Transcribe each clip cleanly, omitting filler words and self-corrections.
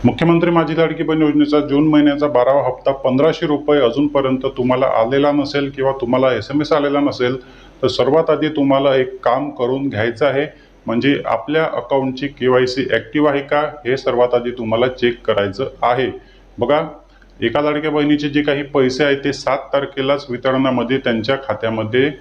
मुख्यमंत्री माझी लाडकी बहीण योजनेचा जून महिन्याचा 12वा हप्ता 1500 रुपये अजूनपर्यंत तुम्हाला आलेला नसेल किंवा तुम्हाला SMS आलेला नसेल तर सर्वात आधी तुम्हाला एक काम करून घ्यायचं आहे, म्हणजे आपल्या अकाउंटची KYC ॲक्टिव्ह आहे का हे सर्वात आधी तुम्हाला चेक करायचं आहे। बघा, एका लाडक्या बहिणीचे जे काही पैसे आहेत ते 7 तारखेलाच वितरणामध्ये त्यांच्या खात्यामध्ये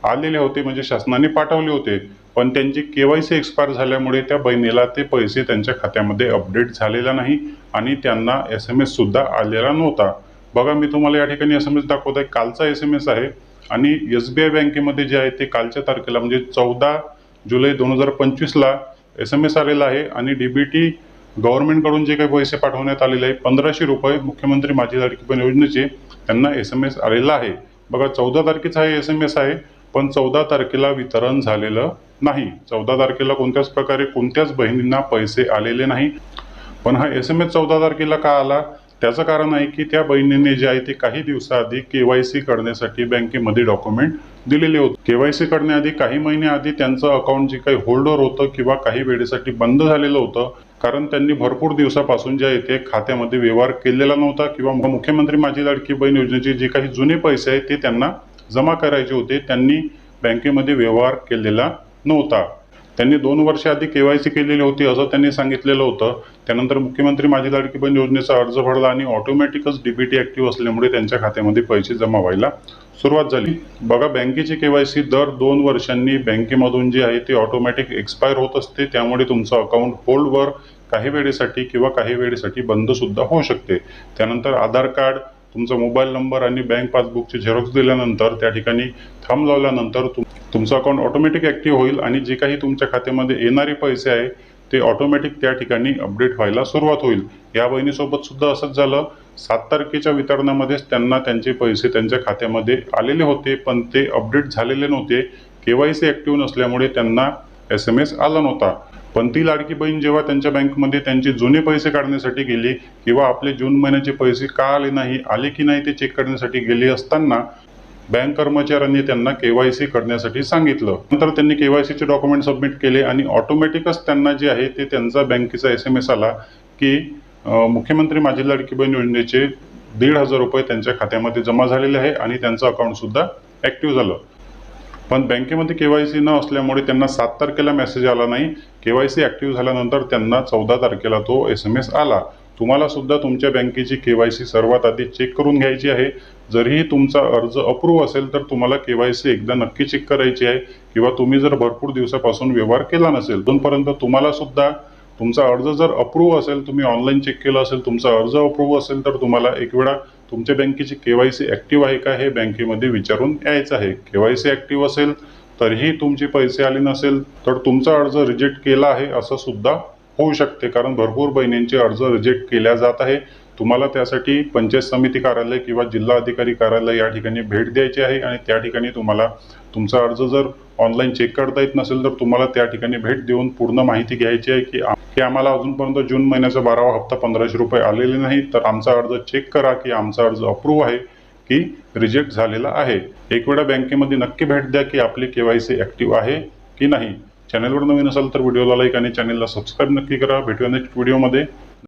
आलेले होते, म्हणजे शासनाने पाठवले होते, पण त्यांची KYC एक्सपायर झाल्यामुळे त्या बहिणीला ते पैसे त्यांच्या खात्यामध्ये अपडेट झालेला नाही आणि त्यांना SMS सुद्धा आलेला नव्हता। बघा, मी तुम्हाला या ठिकाणी SMS दाखवत आहे, कालचा SMS आहे आणि SBI बँकेमध्ये जे आहे ते कालच्या तारखेला म्हणजे 14 जुलै 2025 ला SMS आलेला आहे आणि DBT गव्हर्नमेंटकडून जे काही पैसे पाठवण्यात आलेले आहे 1500 रुपये मुख्यमंत्री माझी लाडकी बहीण योजनेचे त्यांना SMS आलेला आहे। बघा, 14 तारखेचा हा SMS आहे, पण 14 तारखेला वितरण झालेलं नाही। 14 तारखेला कोणत्याच प्रकारे कोणत्याच बहिणींना पैसे आलेले नाही, पण हा SMS 14 तारखेला का आला त्याचं कारण आहे की त्या बहिणीने जे आहे ते काही दिवसाआधी KYC करण्यासाठी बँकेमध्ये डॉक्युमेंट दिलेले होते। KYC करण्याआधी काही महिने आधी त्यांचं अकाउंट जे काही होल्डर होतं किंवा काही वेळेसाठी बंद झालेलं होतं, कारण त्यांनी भरपूर दिवसापासून जे आहे ते खात्यामध्ये व्यवहार केलेला नव्हता किंवा मुख्यमंत्री माझी लाडकी बहीण योजनेचे जे काही जुने पैसे आहेत ते त्यांना जमा करायचे होते, त्यांनी बँकेमध्ये व्यवहार केलेला नव्हता। त्यांनी 2 वर्ष आधी KYC केलेली होती असं त्यांनी सांगितलेलं होतं। त्यानंतर मुख्यमंत्री माझी लाडकी बहीण योजनेचा अर्ज भरला आणि ऑटोमॅटिकच DBT ॲक्टिव्ह असल्यामुळे त्यांच्या खात्यामध्ये पैसे जमा व्हायला सुरुवात झाली। बघा, बँकेची KYC दर 2 वर्षांनी बँकेमधून जे आहे ते ऑटोमॅटिक एक्सपायर होत असते, त्यामुळे तुमचं अकाउंट होल्डवर काही वेळेसाठी किंवा काही वेळेसाठी बंद सुद्धा होऊ शकते। त्यानंतर आधार कार्ड, तुमचा मोबाईल नंबर आणि बँक पासबुकचे झेरॉक्स दिल्यानंतर त्या ठिकाणी थंब लावल्यानंतर तुमचं अकाउंट ऑटोमॅटिक ॲक्टिव्ह होईल आणि जे काही तुमच्या खात्यामध्ये येणारे पैसे आहे ते ऑटोमॅटिक त्या ठिकाणी अपडेट व्हायला सुरुवात होईल। या बहिणीसोबत सुद्धा असंच झालं। 7 तारखेच्या वितरणामध्येच त्यांना त्यांचे पैसे त्यांच्या खात्यामध्ये आलेले होते, पण ते अपडेट झालेले नव्हते। KYC ॲक्टिव्ह नसल्यामुळे त्यांना SMS आला नव्हता। पण ती लाडकी बहीण जेव्हा त्यांच्या बँकमध्ये त्यांचे जुने पैसे काढण्यासाठी गेली किंवा आपले जून महिन्याचे पैसे का आले नाही, आले की नाही ते चेक करण्यासाठी गेली असताना बँक कर्मचाऱ्यांनी त्यांना KYC करण्यासाठी सांगितलं। नंतर त्यांनी KYC चे डॉक्युमेंट सबमिट केले आणि ऑटोमॅटिकच त्यांना जे आहे ते त्यांचा बँकेचा SMS आला की मुख्यमंत्री माझी लाडकी बहीण योजनेचे 1,500 रुपये त्यांच्या खात्यामध्ये जमा झालेले आहे आणि त्यांचं अकाउंट सुद्धा ॲक्टिव्ह झालं। पण बँकेमध्ये KYC न असल्यामुळे त्यांना 7 तारखेला मेसेज आला नाही। KYC ॲक्टिव्ह झाल्यानंतर त्यांना 14 तारखेला तो SMS आला। तुम्हाला सुद्धा तुमच्या बँकेची KYC सर्वात आधी चेक करून घ्यायची आहे। जरीही तुमचा अर्ज अप्रूव्ह असेल तर तुम्हाला KYC एकदा नक्की चेक करायची आहे, किंवा तुम्ही जर भरपूर दिवसापासून व्यवहार केला नसेल तोपर्यंत तुम्हाला सुद्धा तुमचा अर्ज जर अप्रूव्ह असेल, तुम्ही ऑनलाईन चेक केला असेल, तुमचा अर्ज अप्रूव्ह असेल तर तुम्हाला एक वेळा तुमच्या बँकेची KYC ॲक्टिव्ह आहे का हे बँकेमध्ये विचारून यायचं आहे। KYC ॲक्टिव्ह असेल तरीही तुमचे पैसे आले नसेल तर तुमचा अर्ज रिजेक्ट केला आहे असं सुद्धा होऊ शकते, कारण भरपूर बहिणींचे अर्ज रिजेक्ट केल्या जात आहे। तुम्हाला त्यासाठी पंचायत समिती कार्यालय किंवा जिल्हा अधिकारी कार्यालय या ठिकाणी भेट द्यायची आहे आणि त्या ठिकाणी तुम्हाला तुमचा अर्ज जर ऑनलाईन चेक करता येत नसेल तर तुम्हाला त्या ठिकाणी भेट देऊन पूर्ण माहिती घ्यायची आहे की आम्हाला अजूनपर्यंत जून महिन्याचा 12वा हप्ता 1500 रुपये आलेले नाही, तर आमचा अर्ज चेक करा की आमचा अर्ज अप्रूव्ह आहे की रिजेक्ट झालेला आहे। एक वेळा बँकेमध्ये नक्की भेट द्या की आपली KYC ॲक्टिव्ह आहे की नाही। चॅनलवर नवीन असाल तर व्हिडिओला लाईक आणि चॅनलला सबस्क्राईब नक्की करा। भेटूया नेक्स्ट व्हिडिओमध्ये।